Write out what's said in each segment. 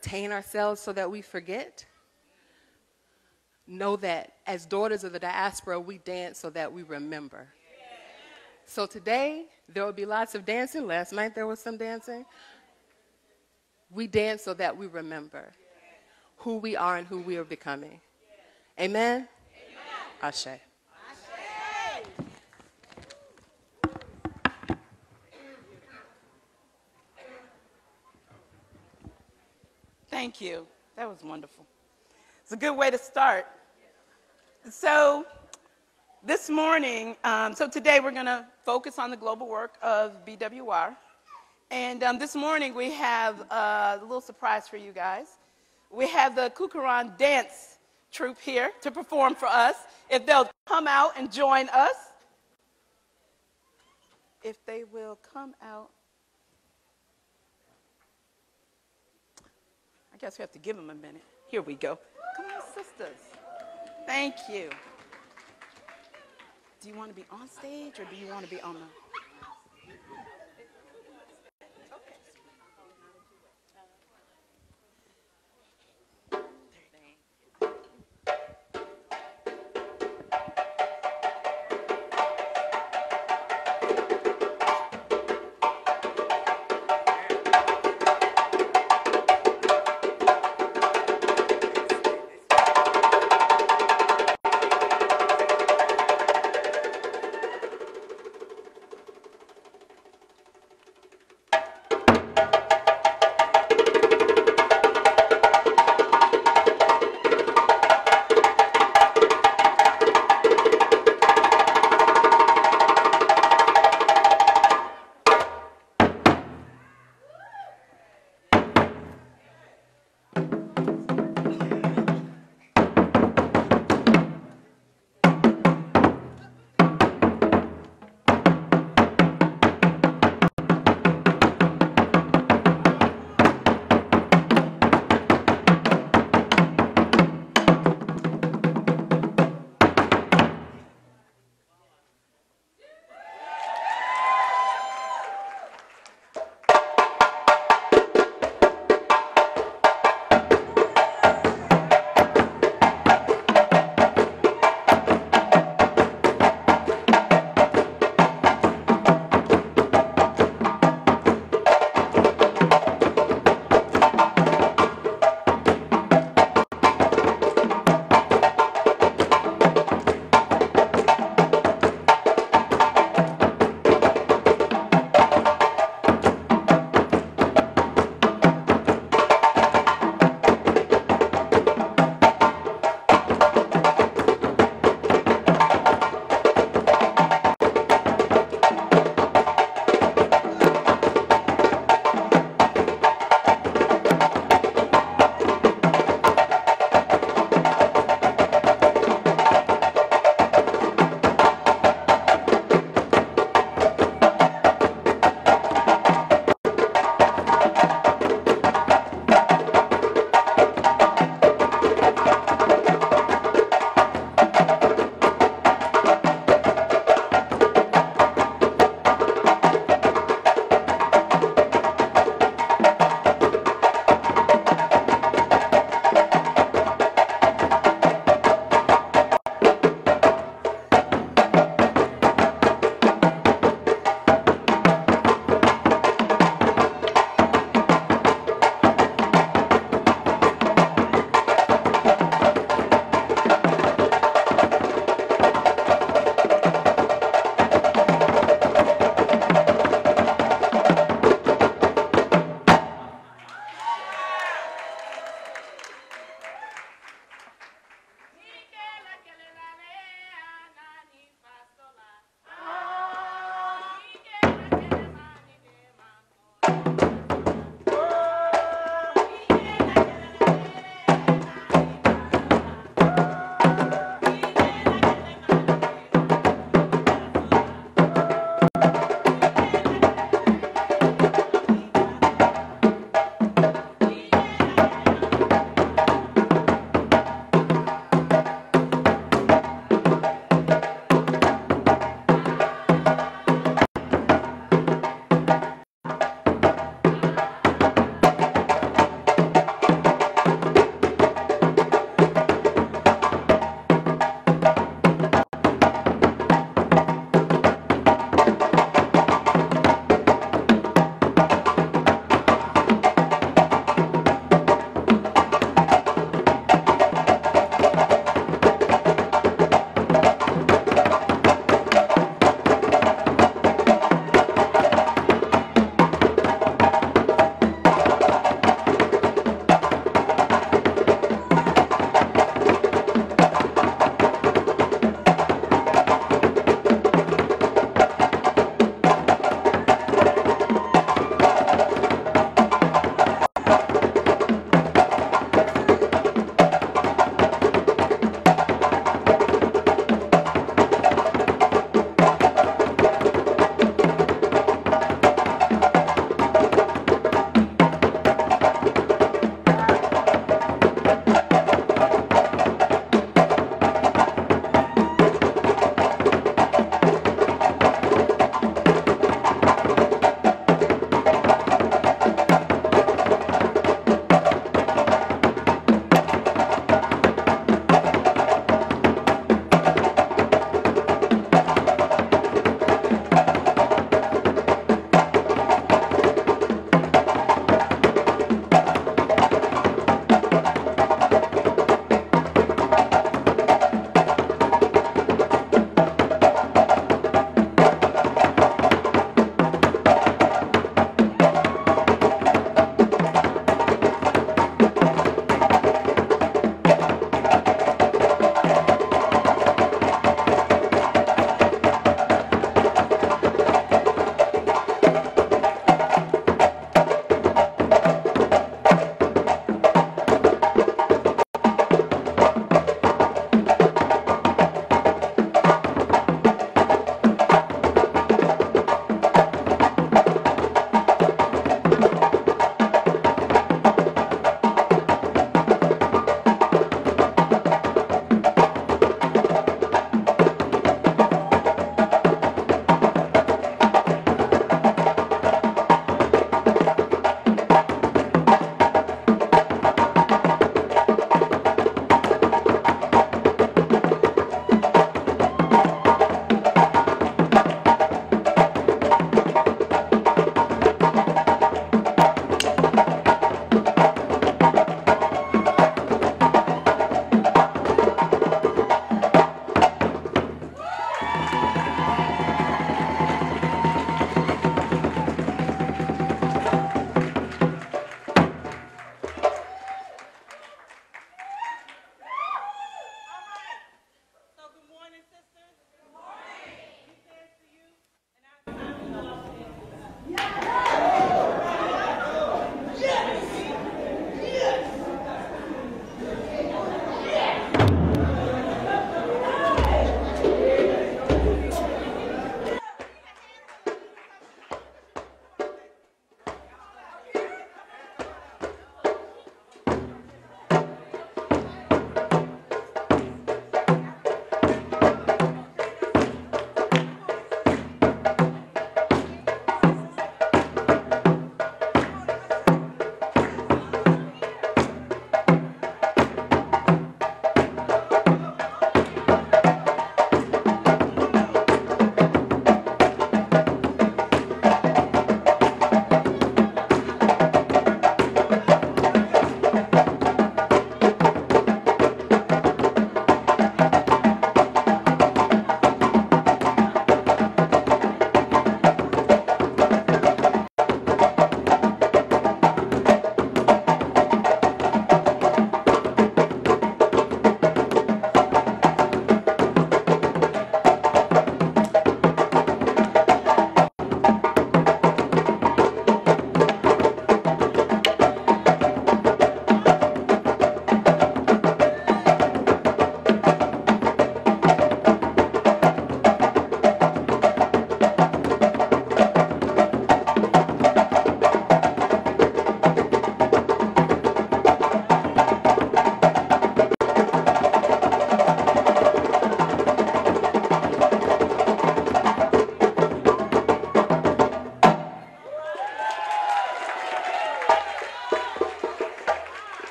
entertain ourselves so that we forget. Know that as daughters of the diaspora, we dance so that we remember. So today, there will be lots of dancing. Last night there was some dancing. We dance so that we remember who we are and who we are becoming. Amen? Ashe. Thank you. That was wonderful. It's a good way to start. So this morning, today we're going to focus on the global work of BWR. And this morning we have a little surprise for you guys. We have the Kukuran dance troupe here to perform for us. If they'll come out and join us. If they will come out. I guess we have to give them a minute. Here we go. Come on, sisters. Thank you. Do you want to be on stage or do you want to be on the...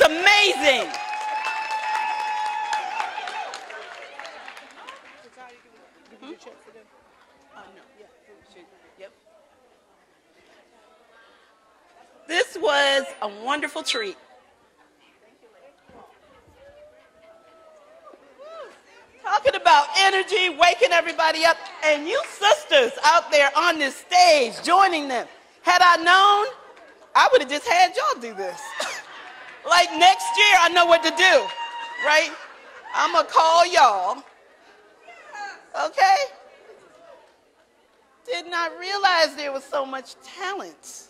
was amazing. This was a wonderful treat. Talking about energy, waking everybody up, and you sisters out there on this stage joining them. Had I known, I would have just had y'all do this. Like next year, I know what to do, right? I'm going to call y'all, okay? Did not realize there was so much talent.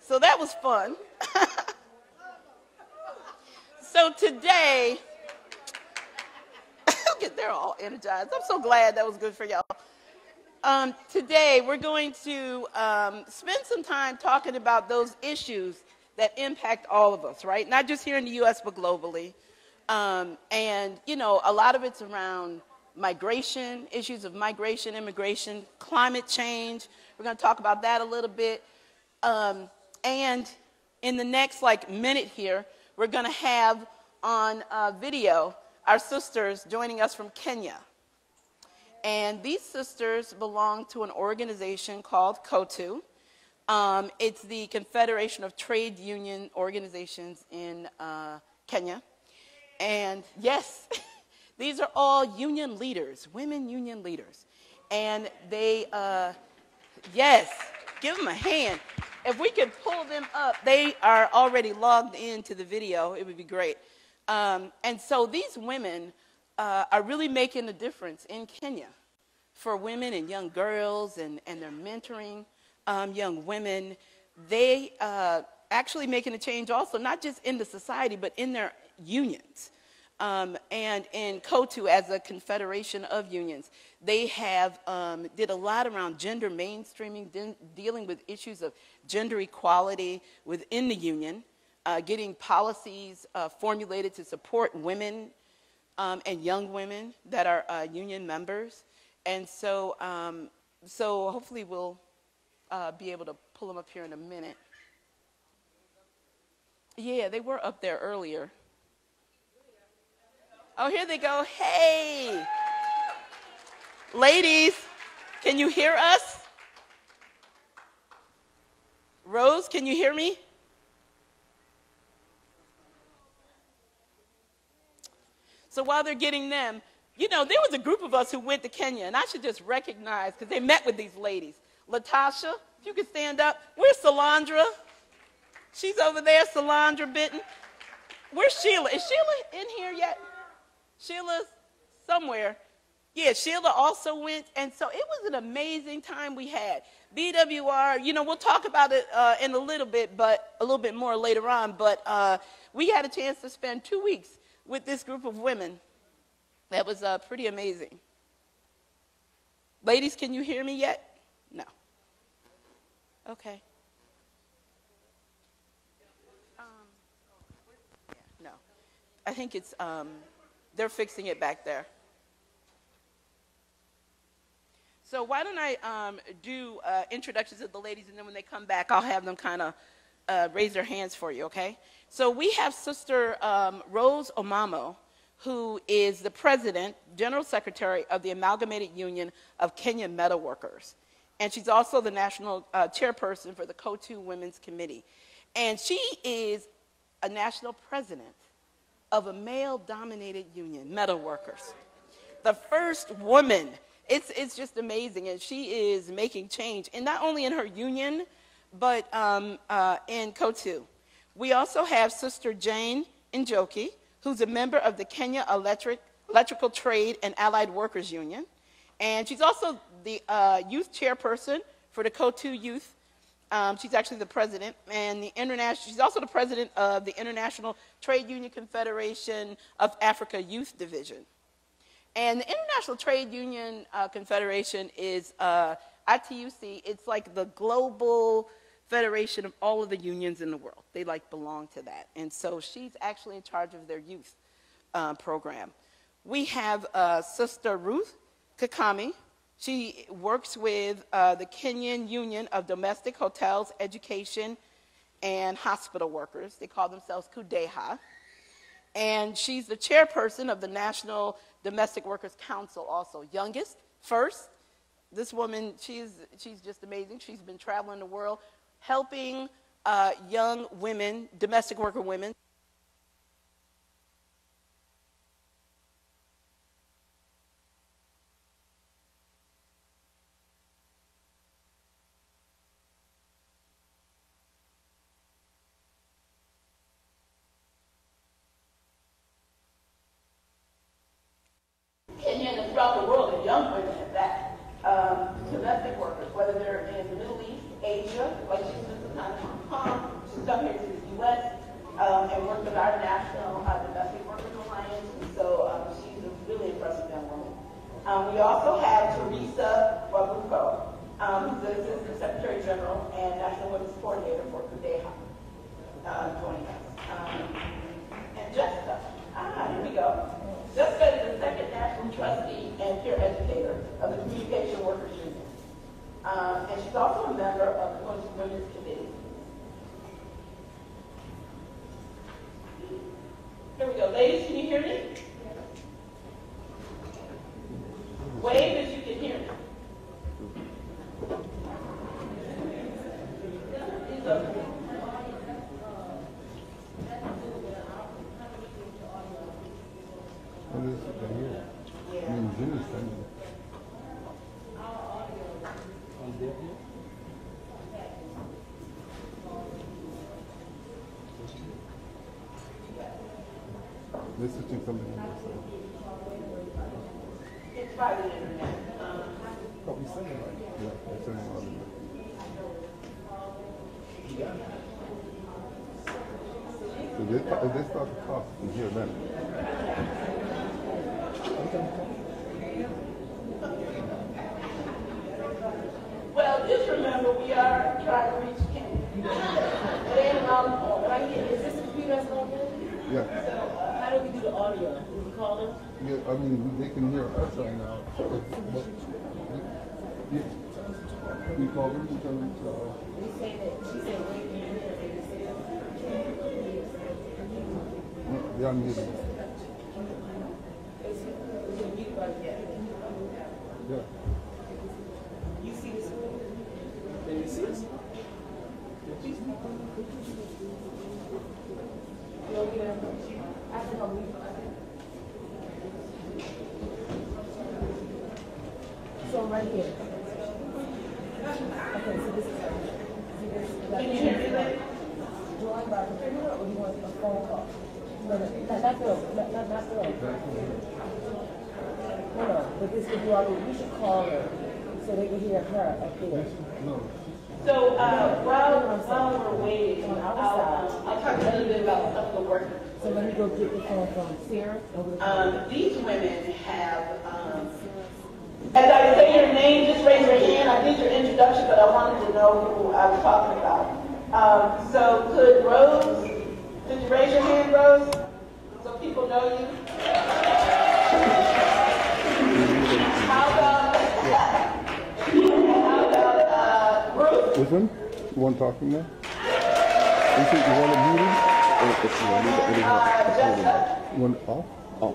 So that was fun. So today, they're all energized. I'm so glad that was good for y'all. Today, we're going to spend some time talking about those issues that impact all of us, right? Not just here in the U.S., but globally. And, you know, a lot of it's around migration, issues of migration, immigration, climate change. We're going to talk about that a little bit. And in the next, minute here, we're going to have on video our sisters joining us from Kenya. And these sisters belong to an organization called COTU. It's the Confederation of Trade Union Organizations in Kenya. And yes, these are all union leaders, women union leaders. And they, yes, give them a hand. If we could pull them up, they are already logged into the video. It would be great. And so these women are really making a difference in Kenya for women and young girls, and they're mentoring young women. They actually making a change also, not just in the society, but in their unions. And in COTU, as a confederation of unions, they have did a lot around gender mainstreaming, dealing with issues of gender equality within the union, getting policies formulated to support women and young women that are union members. And so, so hopefully we'll be able to pull them up here in a minute. Yeah, they were up there earlier. Oh, here they go. Hey. Ladies, can you hear us? Rose, can you hear me? So while they're getting them, you know, there was a group of us who went to Kenya, and I should just recognize, because they met with these ladies. Latasha, if you could stand up. Where's Salandra? She's over there, Salandra Benton. Where's Sheila? Is Sheila in here yet? Sheila's somewhere. Yeah, Sheila also went, and so it was an amazing time we had. BWR, you know, we'll talk about it in a little bit, but a little bit more later on, but we had a chance to spend 2 weeks with this group of women. That was pretty amazing. Ladies, can you hear me yet? No. Okay. Yeah, no. I think it's, they're fixing it back there. So why don't I do introductions of the ladies, and then when they come back, I'll have them kind of raise their hands for you, okay? So we have Sister Rose Omamo, who is the president, general secretary of the Amalgamated Union of Kenyan Metal Workers. And she's also the national chairperson for the COTU Women's Committee. And she is a national president of a male-dominated union, metal workers. The first woman. It's just amazing, and she is making change, and not only in her union, but in COTU. We also have Sister Jane Njoki, who's a member of the Kenya Electrical Trade and Allied Workers Union, and she's also the youth chairperson for the COTU Youth. She's actually the president, and she's also the president of the International Trade Union Confederation of Africa Youth Division. And the International Trade Union Confederation is ITUC. It's like the global federation of all of the unions in the world. They belong to that. And so she's actually in charge of their youth program. We have Sister Ruth Kakami. She works with the Kenyan Union of Domestic Hotels, Education, and hospital workers. They call themselves Kudeha. And she's the chairperson of the National Domestic Workers Council also. Youngest, first. This woman, she's just amazing. She's been traveling the world helping young women, domestic worker women. Kenya and throughout the world, and young women at that, domestic workers, whether they're in the Middle East, Asia, like she spent some time in Hong Kong, she's come here to the U.S. And worked with our National Domestic Workers Alliance, and so she's a really impressive young woman. We also have Teresa Wabuko, who's the Assistant Secretary General and National Women's Coordinator for Kudeha, joining us. And Jessica, here we go. Jessica is the second national trustee and peer educator of the Communication Workers Union. And she's also a member of the Women's Committee. Here we go. Ladies, can you hear me? Wave if you can hear me. They're switching something on their side. It's by the internet. Oh, we send it right? Yeah, they're sending it on the So if they start to talk, you hear them. Well, just remember, we are trying to reach Kenya. It ain't around the corner. Right here. Is this the computer that's going to Yeah. How do we do the audio? Do we call them? Yeah, I mean, they can hear us right now. We call them to tell them to... She said wait a minute. They're on music. Yeah. You see this? Can you see this? You'll get it. I think I'll leave. So right here. Okay, so this is. Can you hear me? Join by computer, or you want a phone call? No, not through. No, but this could be all. We should call her so they can hear her up there. No. So while we're waiting, I'll talk a little bit about some of the work. So let me go get the phone from Sarah. These women have, as I say your name, just raise your hand. I did your introduction, but I wanted to know who I was talking about. So could you raise your hand, Rose, so people know you? How about Ruth? Which one? You want to talk to me now? You think you want to mute him? Jessica? You want it off? Oh.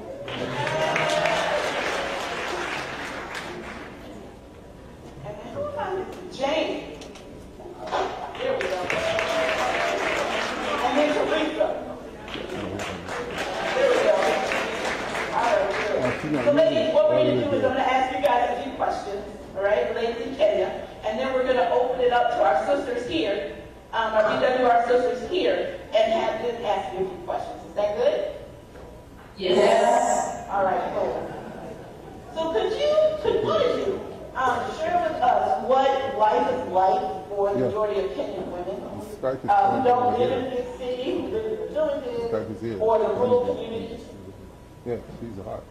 And then Jane. There we go. And then Teresa. There we go. All right, good. So ladies, what we're going to do is I'm going to ask you guys a few questions, all right, ladies in Kenya, and then we're going to open it up to our sisters here, our BWR sisters here, and have them ask you a few questions. Is that good? Yes. All right, cool. So could you share with us what life is like for the majority of Kenyan women who don't live in the big city, who live in the villages, or the rural communities? Yeah, she's hot.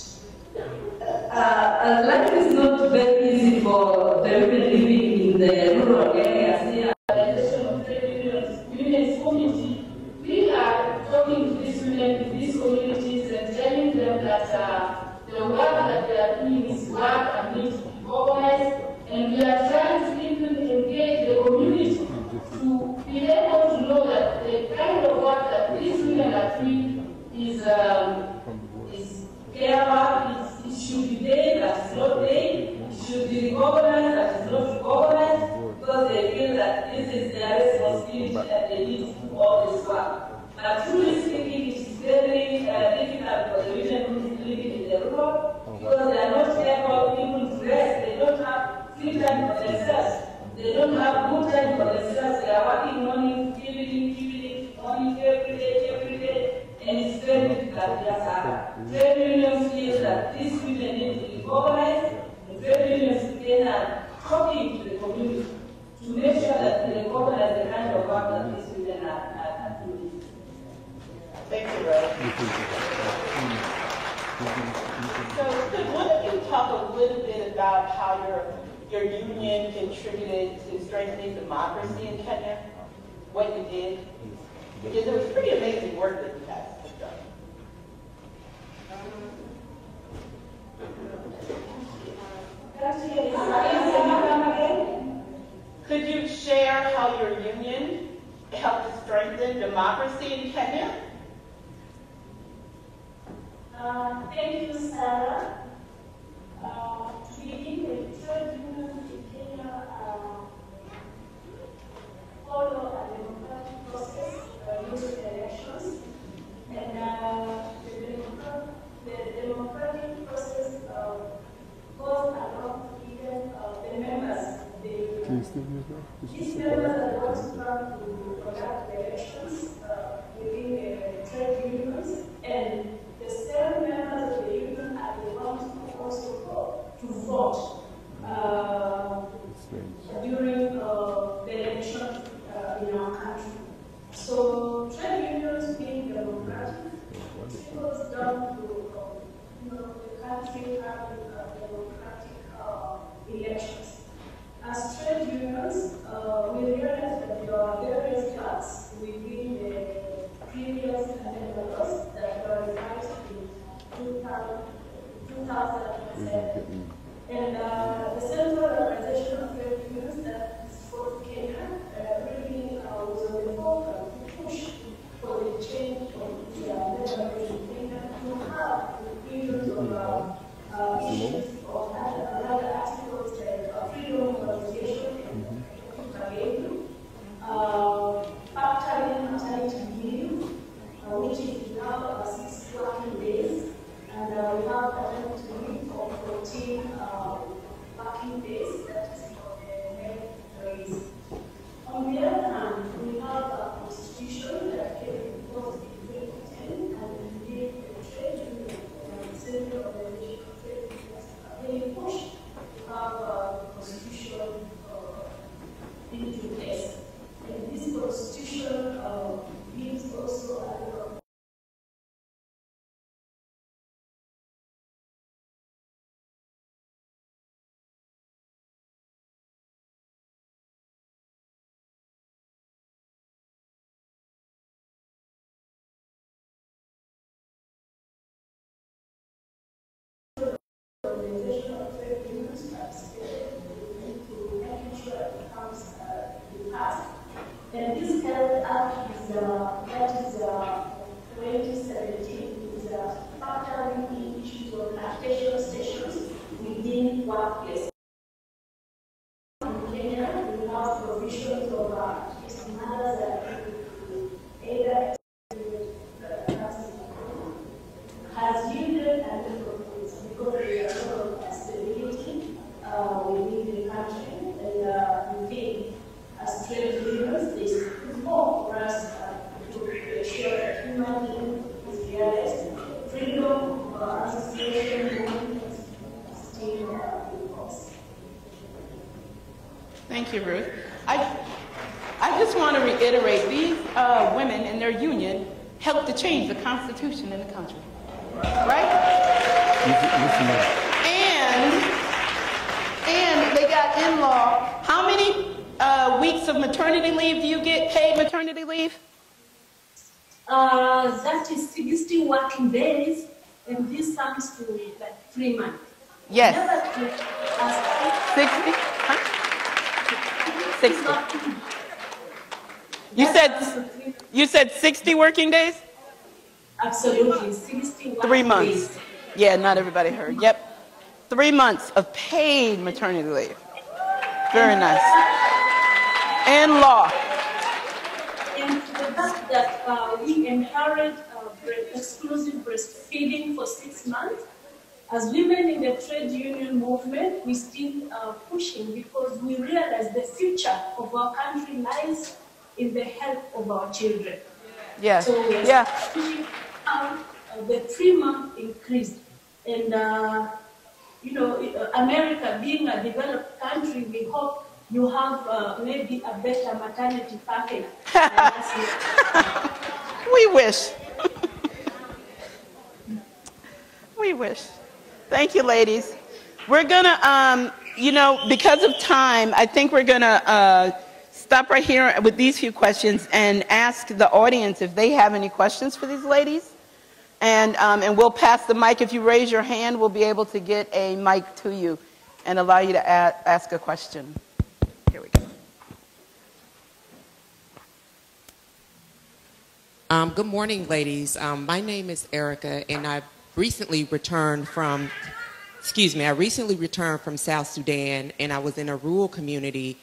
Life is not very easy for the women living in the rural areas here. Women's community, we are talking to these women in these communities and telling them that the work that they are doing is work and needs to be organized, and we are trying to even engage the community to be able to know that and they need to do all this work. But truly speaking, it is very difficult for the women who living in the rural because they are not able even to rest. They don't have free time for themselves. They don't have good time for themselves. They are working morning, evening, morning, every day, and it's very difficult. Trade unions feel that these women need to be organized. The trade unions again are talking to the community to make sure that they recognize the kind of work that these women are doing. Thank you, Rose. So could one of you talk a little bit about how your union contributed to strengthening democracy in Kenya? What you did? Because it was pretty amazing work that you guys have done. Could you share how your union helped to strengthen democracy in Kenya? Thank you, Sarah. To begin with, trade unions in Kenya follow a democratic process using elections, and the democratic process goes along even the members. These members are the ones who come to conduct the elections within the trade unions, and the same members of the union are the ones who also go to vote during the elections in our country. So trade unions being democratic, it goes down to the country having democratic elections. As trade unions, we realize that there are various gaps within the previous laws that were revised in 2007. And the Central Organization of Trade Unions that is for Kenya really was on the forefront to push for the change of the legislation in Kenya to have the inclusion of issues of other articles like freedom of association and factoring maternity leave, which is now 6 working days, and we have paternity leave of 14 working days, that is for the male employees. On the other hand, we have a constitution that came in force in 2010 and gave the trade union and the Central Organization of Trade Unions a really push to have a constitution into place. And this constitution gives also a lot of organization of trade unions participated into making sure it becomes passed. And this health act is that is 2017 is factoring in issues of lactation stations within workplaces. In Kenya, we have provisions of mothers that either has yielded a little because we are sort of stability within the country, and we think as trade unions, there's more for us to ensure that human being is realized, freedom of association, movement, still involves. Thank you, Ruth. I just want to reiterate, these women and their union helped to change the Constitution in the country, right? And they got in law. How many weeks of maternity leave do you get, paid maternity leave? That is 60 working days, and this comes to like 3 months. Yes. 60? Huh? 60. You said 60 working days? Absolutely, 60 working 3 months. days. Yeah, not everybody heard. Yep. 3 months of paid maternity leave. Very nice. And law. fact that we encourage exclusive breastfeeding for 6 months, as women in the trade union movement, we still pushing because we realize the future of our country lies in the health of our children. Yes. So we are pushing out the 3-month increase. And, you know, America being a developed country, we hope you have maybe a better maternity package. We wish. We wish. Thank you, ladies. We're gonna, you know, because of time, I think we're gonna stop right here with these few questions and ask the audience if they have any questions for these ladies. And we'll pass the mic. If you raise your hand, we'll be able to get a mic to you and allow you to ask a question. Here we go. Good morning, ladies. My name is Erica, and I recently returned from South Sudan, and I was in a rural community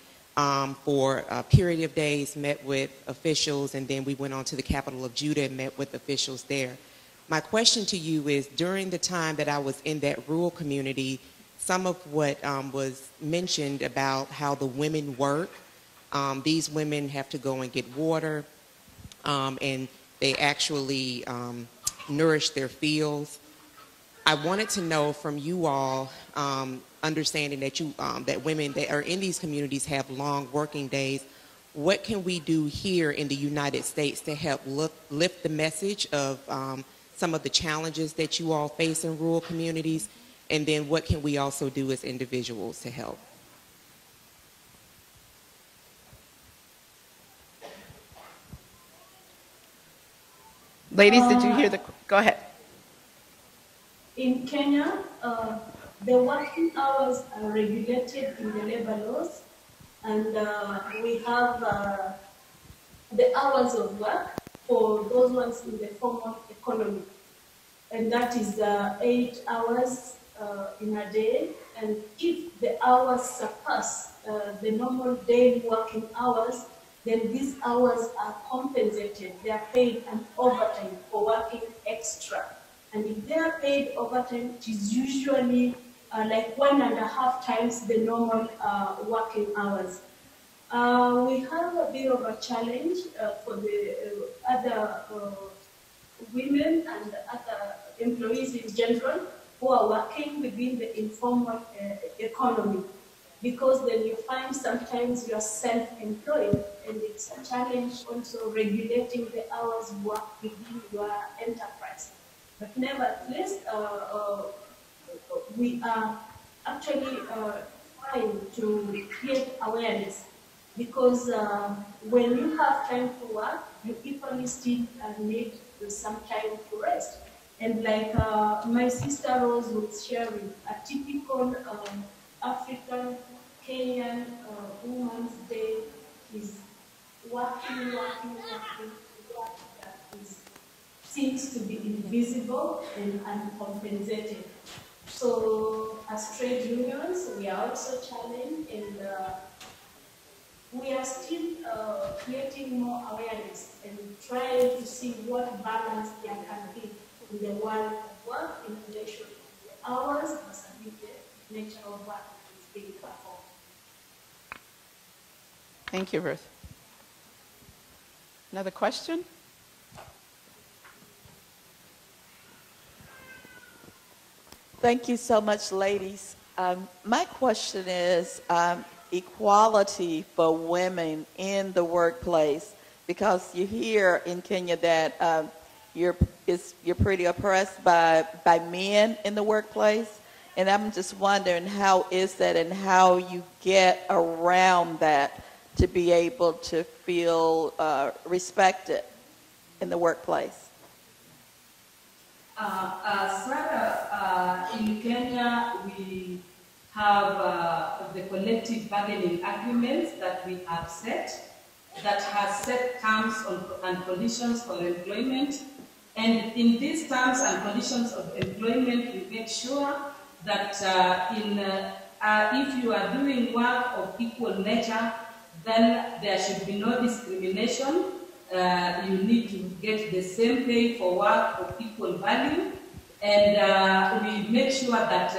for a period of days, met with officials, and then we went on to the capital of Judah and met with officials there. My question to you is, during the time that I was in that rural community, some of what was mentioned about how the women work, these women have to go and get water, and they actually nourish their fields. I wanted to know from you all, understanding that that women that are in these communities have long working days, what can we do here in the United States to help lift the message of some of the challenges that you all face in rural communities, and then what can we also do as individuals to help? Ladies, did you hear go ahead. In Kenya, the working hours are regulated in the labor laws, and we have the hours of work for those ones in the formal economy, and that is 8 hours in a day. And if the hours surpass the normal daily working hours, then these hours are compensated. They are paid an overtime for working extra. And if they are paid overtime, it is usually like 1.5 times the normal working hours. We have a bit of a challenge for the other women and other employees in general who are working within the informal economy, because then you find sometimes you are self-employed, and it's a challenge also regulating the hours work within your enterprise. But nevertheless, we are actually trying to create awareness, because when you have time to work, you equally still need some time to rest. And like my sister Rose was sharing, a typical African, Kenyan woman's day is working, work that seems to be invisible and uncompensated. So as trade unions, we are also challenged, and we are still creating more awareness and trying to see what balance there can be in the world of work in relation to the hours and the nature of work that is being performed. Thank you, Ruth. Another question? Thank you so much, ladies. My question is equality for women in the workplace, because you hear in Kenya that you're pretty oppressed by men in the workplace, and I'm just wondering how is that and how you get around that to be able to feel respected in the workplace. Sarah, in Kenya, we have the collective bargaining agreements that we have set, that has set terms and conditions for employment. And in these terms and conditions of employment, we make sure that if you are doing work of equal nature, then there should be no discrimination. you need to get the same pay for work of equal value. And we make sure that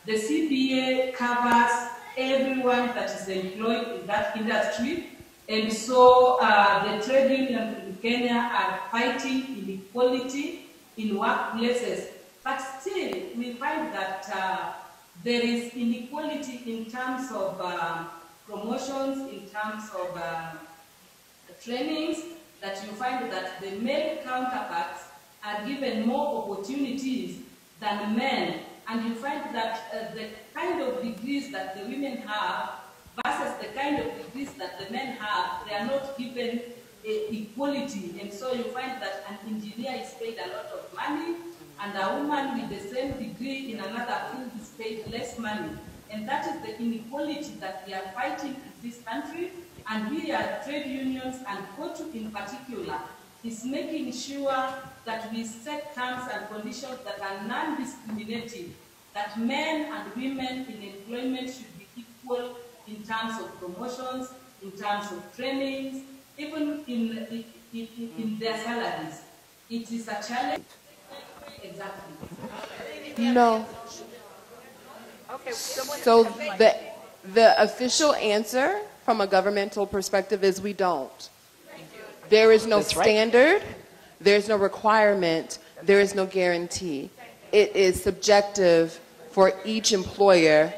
the CBA covers everyone that is employed in that industry. And so the trade unions in Kenya are fighting inequality in workplaces. But still, we find that there is inequality in terms of promotions, in terms of trainings, that you find that the male counterparts are given more opportunities than men. And you find that the kind of degrees that the women have versus the kind of degrees that the men have, they are not given equality. And so you find that an engineer is paid a lot of money, and a woman with the same degree in another field is paid less money. And that is the inequality that we are fighting in this country. And we as trade unions, and COTU in particular, is making sure that we set terms and conditions that are non-discriminating, that men and women in employment should be equal in terms of promotions, in terms of trainings, even in their salaries. It is a challenge. Exactly. No. Okay. So the official answer from a governmental perspective is we don't. There is no standard, there's no requirement, there is no guarantee. It is subjective for each employer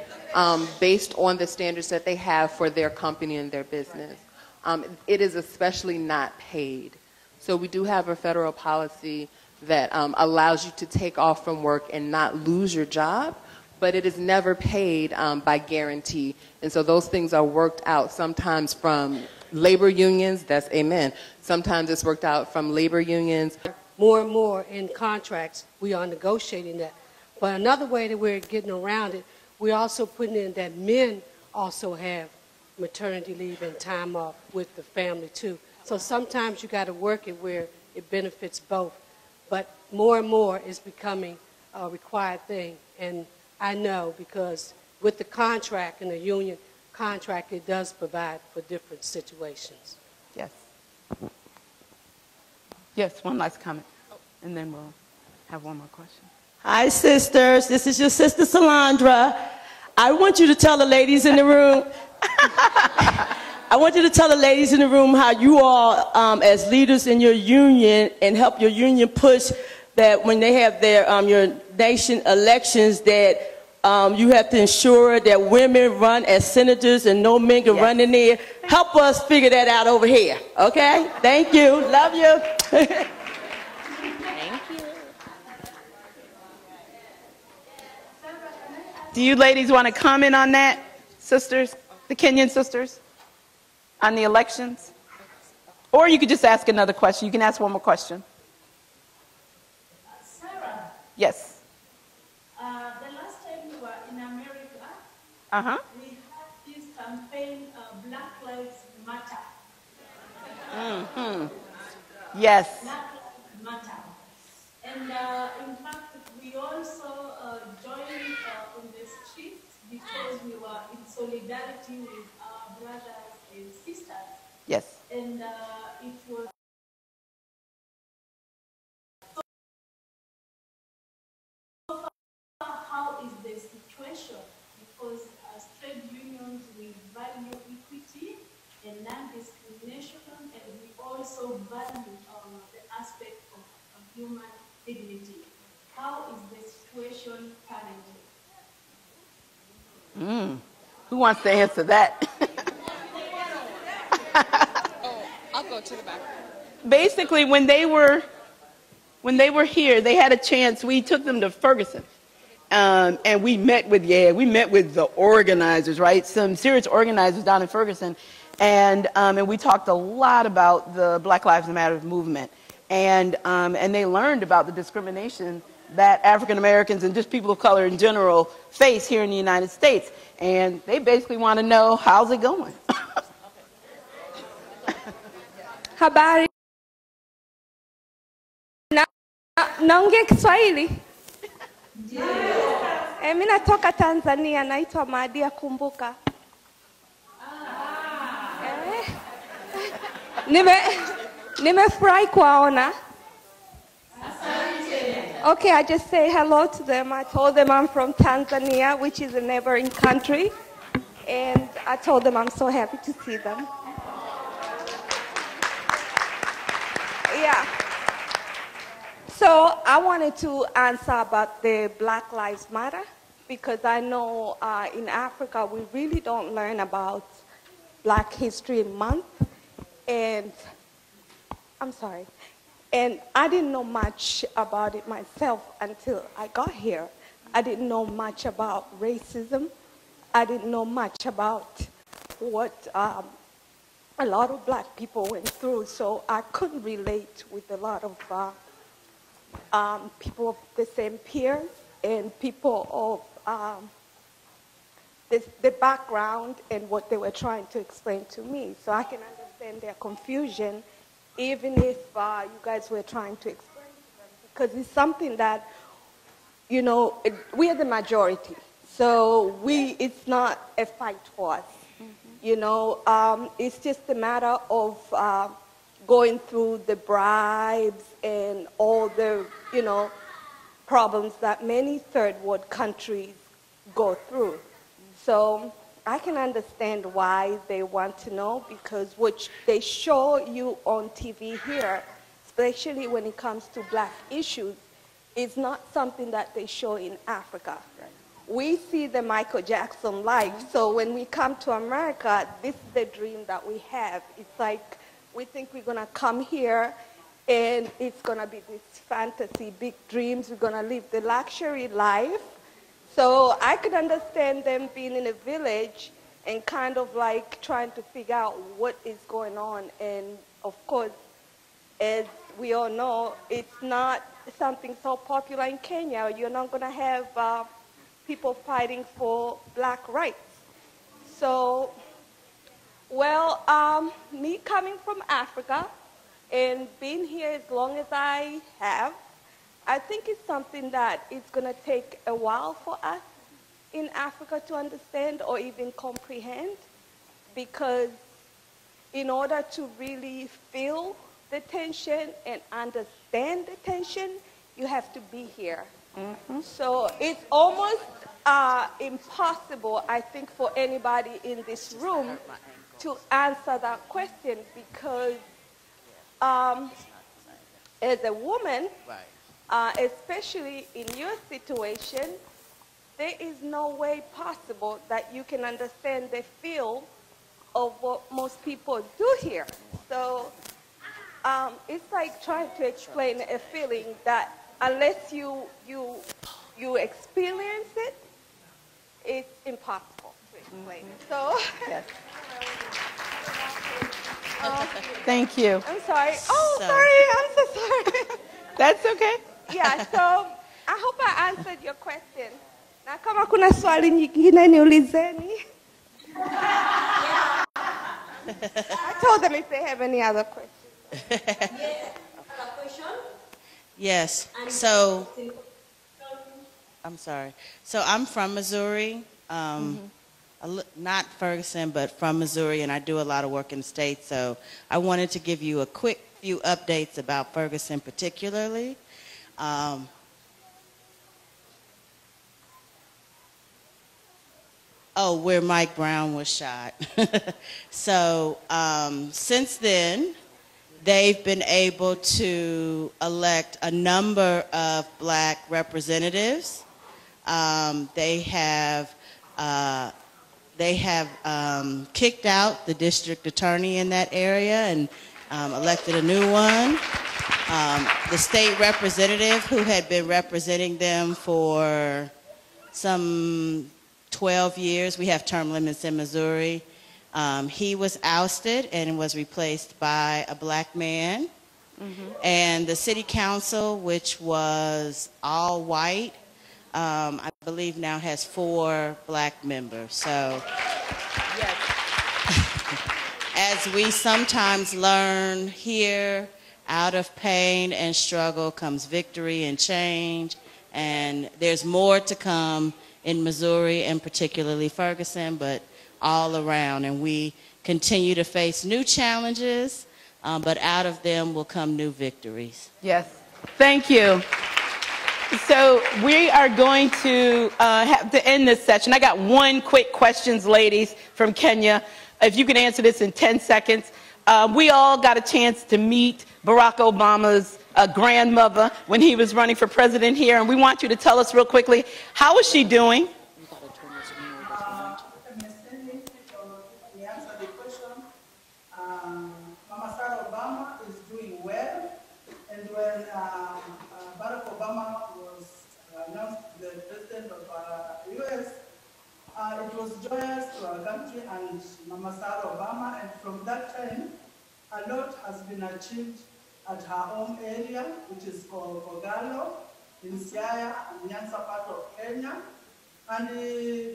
based on the standards that they have for their company and their business. It is especially not paid. So we do have a federal policy that allows you to take off from work and not lose your job, but it is never paid by guarantee. And so those things are worked out sometimes from labor unions, that's amen. Sometimes it's worked out from labor unions. More and more in contracts, we are negotiating that. But another way that we're getting around it, we're also putting in that men also have maternity leave and time off with the family too. So sometimes you got to work it where it benefits both. But more and more is becoming a required thing. And I know because with the contract and the union contract, it does provide for different situations. Yes. Yes, one last comment, and then we'll have one more question. Hi, sisters. This is your sister, Salandra. I want you to tell the ladies in the room, how you all, as leaders in your union, and help your union push that when they have their, your nation elections, that you have to ensure that women run as senators and no men can run in there. Help us figure that out over here, okay? Thank you. Love you. Thank you. Do you ladies want to comment on that, sisters, the Kenyan sisters, on the elections? Or you could just ask another question. You can ask one more question. Sarah. Yes. The last time we were in America, we had this campaign, Black Lives Matter. Yes. Black Lives Matter. And in fact, we also joined on the streets because we were in solidarity with our brothers and sisters. Yes. And it was how is the situation? Because as trade unions, we value equity and non-discrimination, and we also value the aspect of human dignity. How is the situation currently? Who wants to answer that? I'll go to the back. Basically, when they were here, they had a chance. We took them to Ferguson, and we met with the organizers, right? Some serious organizers down in Ferguson, and we talked a lot about the Black Lives Matter movement, and they learned about the discrimination that African Americans and just people of color in general face here in the United States, and they basically want to know how's it going. Habari. Naongea Kiswahili? Mimi natoka Tanzania, naitwa Madia Kumbuka. Nimefurahi kuwaona. Okay, I just say hello to them. I told them I'm from Tanzania, which is a neighboring country. And I told them I'm so happy to see them. Yeah. So I wanted to answer about the Black Lives Matter, because I know in Africa we really don't learn about Black History Month. And I'm sorry. And I didn't know much about it myself until I got here. I didn't know much about racism. I didn't know much about what a lot of Black people went through, so I couldn't relate with a lot of people of the same peers and people of the background and what they were trying to explain to me. So I can understand their confusion, even if you guys were trying to explain to them, because it's something that, you know, we are the majority. So it's not a fight for us. You know, it's just a matter of going through the bribes and all the, you know, problems that many third world countries go through. So I can understand why they want to know, because what they show you on TV here, especially when it comes to Black issues, is not something that they show in Africa. Right. We see the Michael Jackson life, so when we come to America, this is the dream that we have. It's like we think we're going to come here and it's going to be this fantasy, big dreams, we're going to live the luxury life. So I could understand them being in a village and kind of like trying to figure out what is going on. And of course, as we all know, it's not something so popular in Kenya. You're not going to have people fighting for Black rights. So, well, me coming from Africa and being here as long as I have, I think it's something that it's going to take a while for us in Africa to understand or even comprehend, because in order to really feel the tension and understand the tension, you have to be here. Mm-hmm. So it's almost impossible, I think, for anybody in this room to answer that question, because as a woman, especially in your situation, there is no way possible that you can understand the feel of what most people do here. So it's like trying to explain a feeling that unless you experience it, it's impossible to explain. So, yes. Thank you. I'm sorry. Oh, sorry. I'm so sorry. That's okay. Yeah, so I hope I answered your question. Na kama kuna swali nyingine niulizeni. I told them if they have any other questions. Yes. So, I'm sorry. So I'm from Missouri, not Ferguson, but from Missouri, and I do a lot of work in the state. So I wanted to give you a quick few updates about Ferguson particularly. Where Mike Brown was shot. So since then, they've been able to elect a number of Black representatives. They have kicked out the district attorney in that area and elected a new one. The state representative who had been representing them for some 12 years, we have term limits in Missouri, he was ousted and was replaced by a Black man. And the city council, which was all white, I believe now has 4 Black members. So yes. As we sometimes learn here, out of pain and struggle comes victory and change, and there's more to come in Missouri and particularly Ferguson, but all around. And we continue to face new challenges, but out of them will come new victories. Yes. Thank you. So we are going to have to end this session. I got one quick questions, ladies, from Kenya. If you can answer this in 10 seconds. We all got a chance to meet Barack Obama's grandmother when he was running for president here, and we want you to tell us real quickly, how is she doing? Mama Sarah Obama is doing well, and when Barack Obama was announced the president of U.S., it was joyous to our country and Mama Sarah Obama, and from that time, a lot has been achieved at her home area, which is called Kogalo, in Siaya and Nyanza part of Kenya. And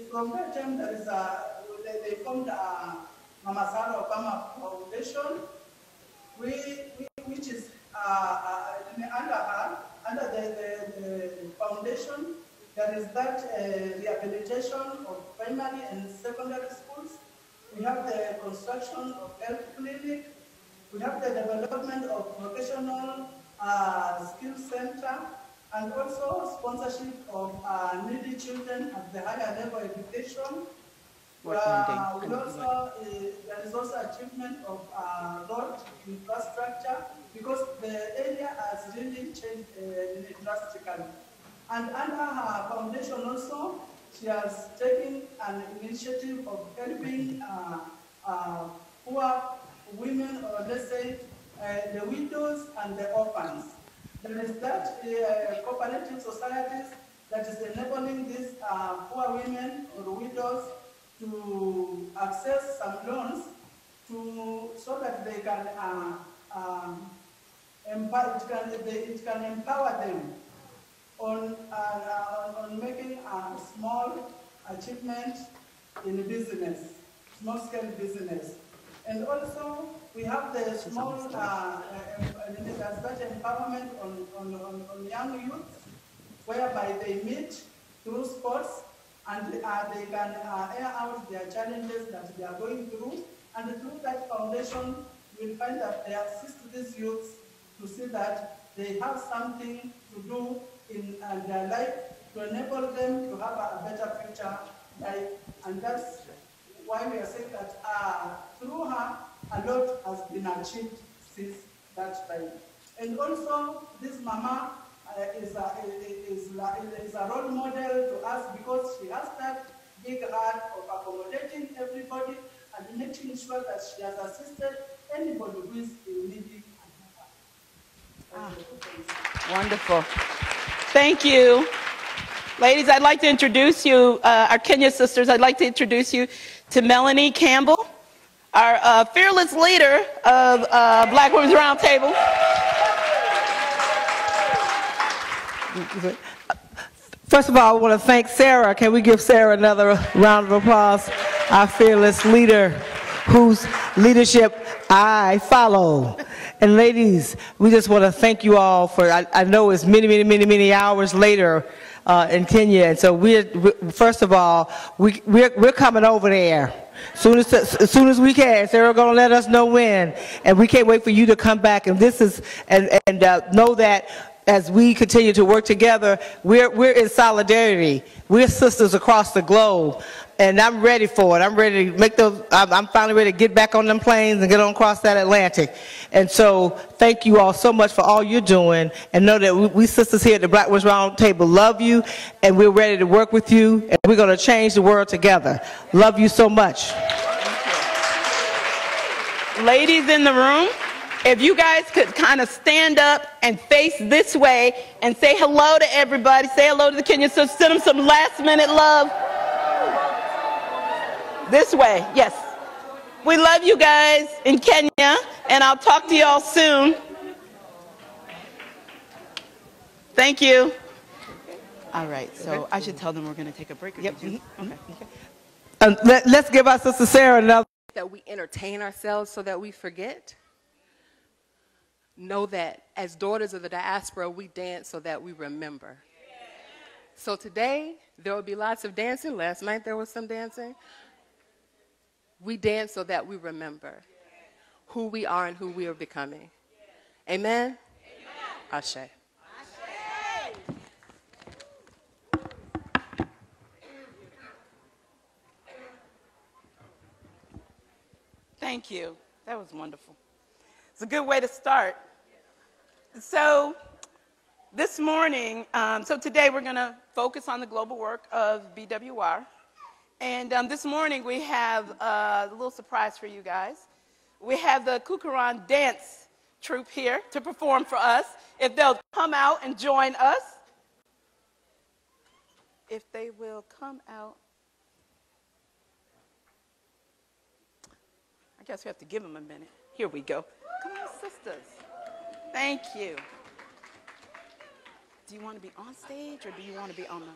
from that time, there is they formed a Mama Sarah Obama Foundation, which is under the foundation. There is that rehabilitation of primary and secondary schools. We have the construction of health clinic. We have the development of vocational skill center, and also sponsorship of needy children at the higher level education. There is also achievement of road infrastructure, because the area has really changed drastically. And under her foundation also, she has taken an initiative of helping poor women, or let's say the widows and the orphans. There is that cooperative societies that is enabling these poor women or widows to access some loans so that they can it can empower them on making a small achievement in business, small scale business. And also we have the small that empowerment on young youth, whereby they meet through sports and they can air out their challenges that they are going through. And through that foundation, we'll find that they assist these youths to see that they have something to do in their life to enable them to have a better future life. And that's why we are saying that through her, a lot has been achieved since that time. And also, this mama is a role model to us, because she has that big heart of accommodating everybody and making sure that she has assisted anybody who is in need. Wonderful. Thank you. Ladies, I'd like to introduce you, our Kenya sisters, I'd like to introduce you to Melanie Campbell, our fearless leader of Black Women's Roundtable. First of all, I want to thank Sarah. Can we give Sarah another round of applause? Our fearless leader, whose leadership I follow. And ladies, we just want to thank you all for, I know it's many hours later in Kenya. And so first of all, we're coming over there. As soon as we can. Sarah's going to let us know when. And we can't wait for you to come back. And this is, know that as we continue to work together, we're in solidarity. We're sisters across the globe. And I'm ready for it. I'm ready to make those, I'm finally ready to get back on them planes and get on across that Atlantic. And so thank you all so much for all you're doing. And know that we sisters here at the Black Women's Roundtable love you, and we're ready to work with you, and we're going to change the world together. Love you so much. Ladies in the room, if you guys could kind of stand up and face this way and say hello to everybody, say hello to the Kenyan sisters, send them some last minute love. This way, yes. We love you guys in Kenya, and I'll talk to y'all soon. Thank you. All right, so I should tell them we're going to take a break. Yep. Okay. Let's give our sister Sarah another. That we entertain ourselves so that we forget. Know that as daughters of the diaspora, we dance so that we remember. So today, there will be lots of dancing. Last night there was some dancing. We dance so that we remember who we are and who we are becoming. Amen? Ashe. Thank you. That was wonderful. It's a good way to start. So this morning, so today we're going to focus on the global work of BWR. And this morning we have a little surprise for you guys. We have the Kukuran dance troupe here to perform for us. If they'll come out and join us. If they will come out. I guess we have to give them a minute. Here we go. Come on, sisters. Thank you. Do you want to be on stage or do you want to be on the...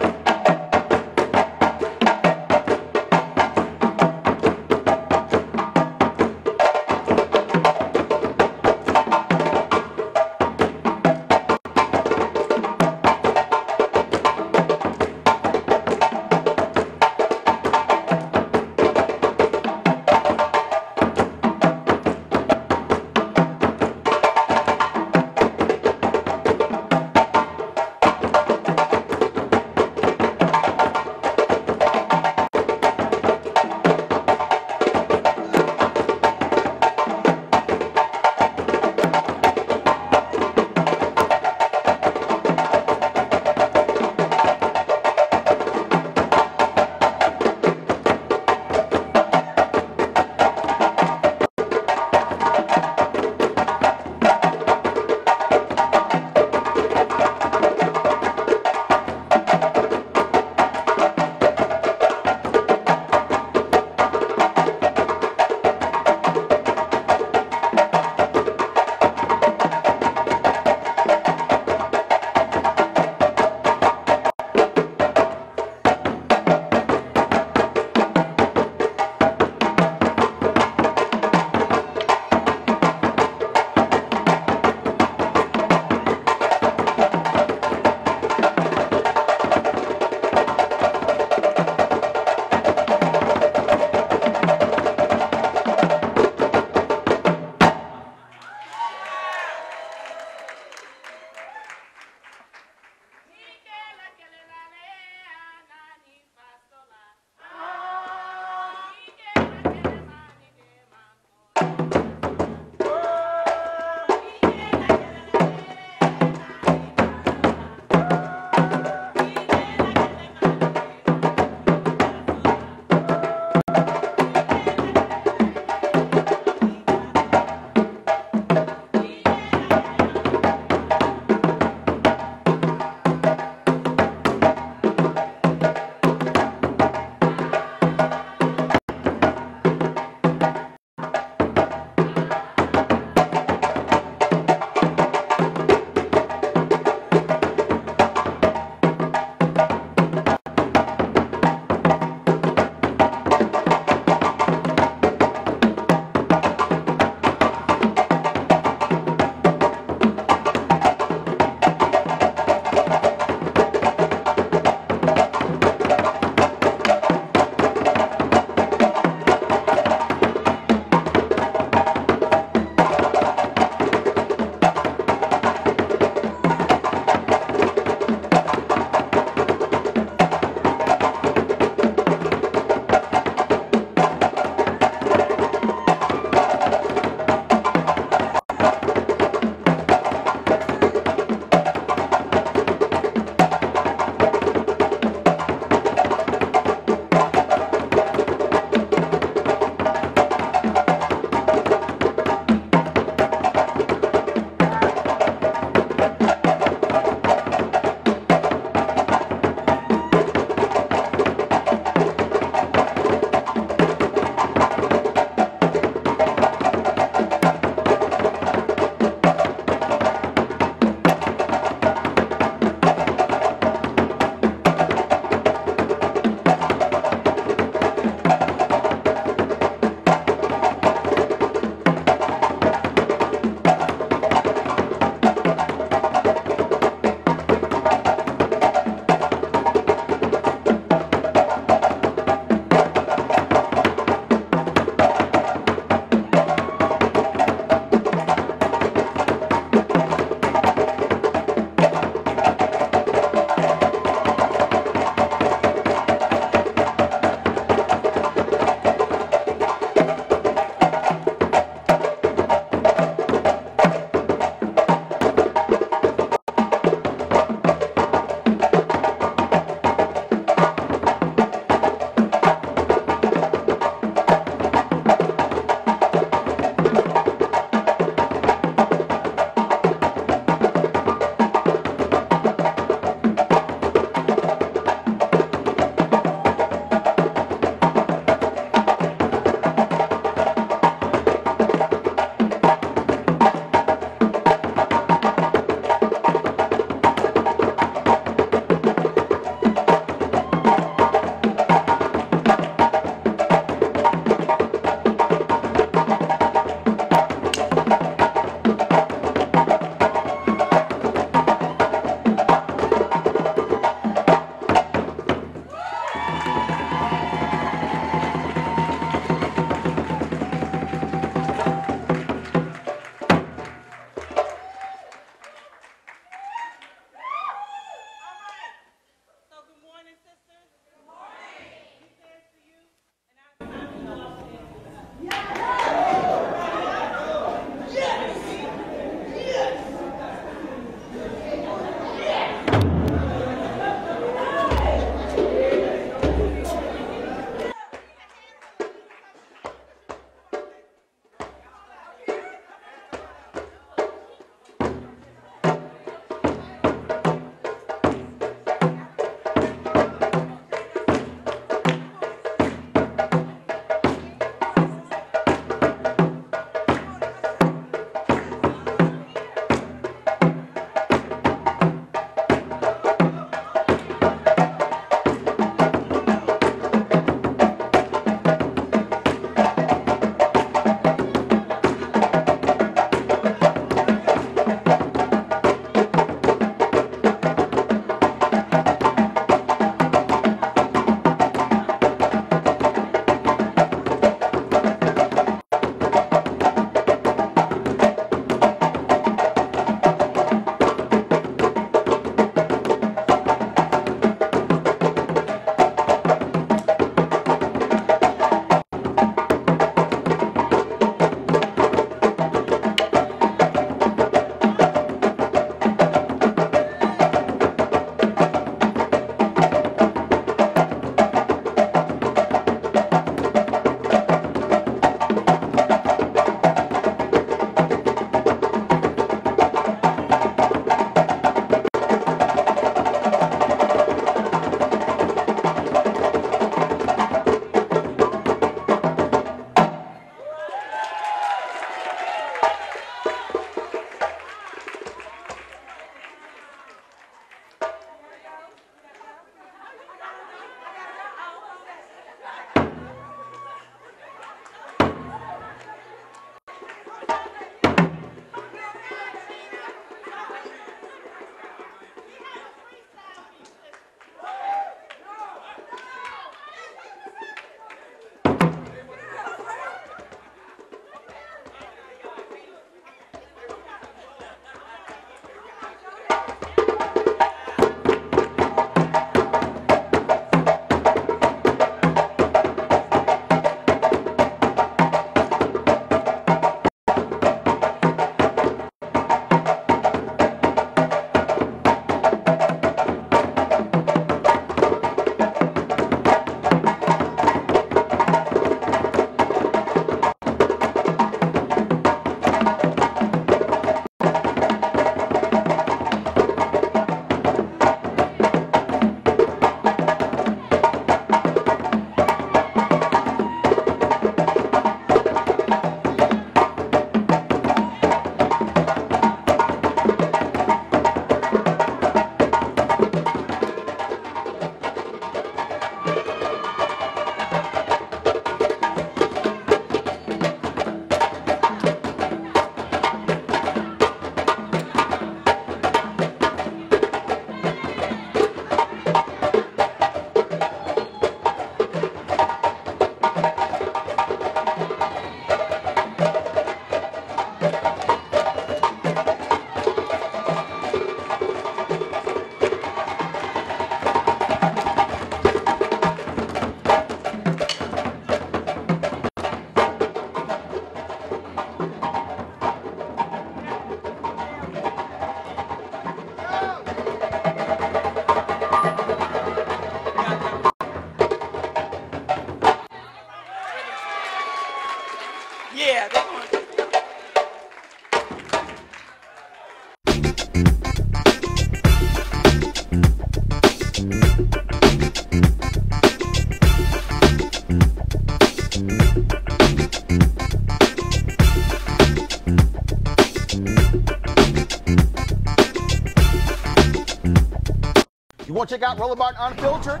Want to check out Roland Martin Unfiltered?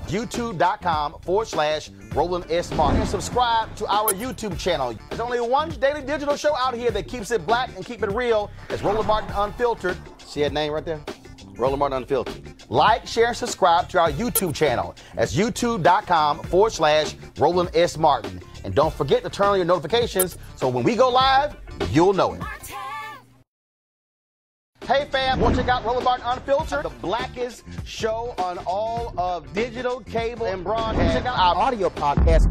YouTube.com/Roland S. Martin. And subscribe to our YouTube channel. There's only one daily digital show out here that keeps it black and keep it real. It's Roland Martin Unfiltered. See that name right there? Roland Martin Unfiltered. Like, share, and subscribe to our YouTube channel. That's YouTube.com/Roland S. Martin. And don't forget to turn on your notifications so when we go live, you'll know it. Hey fam, want to check out Roland Martin Unfiltered? The blackest show on all of digital, cable, and broadcast. Check out our audio podcast.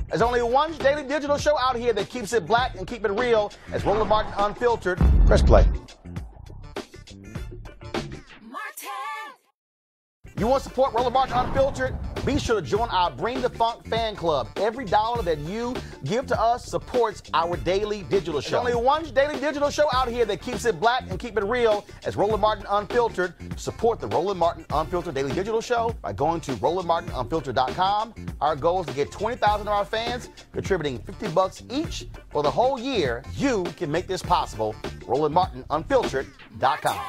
There's only one daily digital show out here that keeps it black and keep it real. It's Roland Martin Unfiltered. Press play. You want to support Roland Martin Unfiltered? Be sure to join our Bring the Funk fan club. Every dollar that you give to us supports our daily digital show. There's only one daily digital show out here that keeps it black and keep it real. It's Roland Martin Unfiltered. Support the Roland Martin Unfiltered daily digital show by going to RolandMartinUnfiltered.com. Our goal is to get 20,000 of our fans contributing $50 each for the whole year. You can make this possible. RolandMartinUnfiltered.com.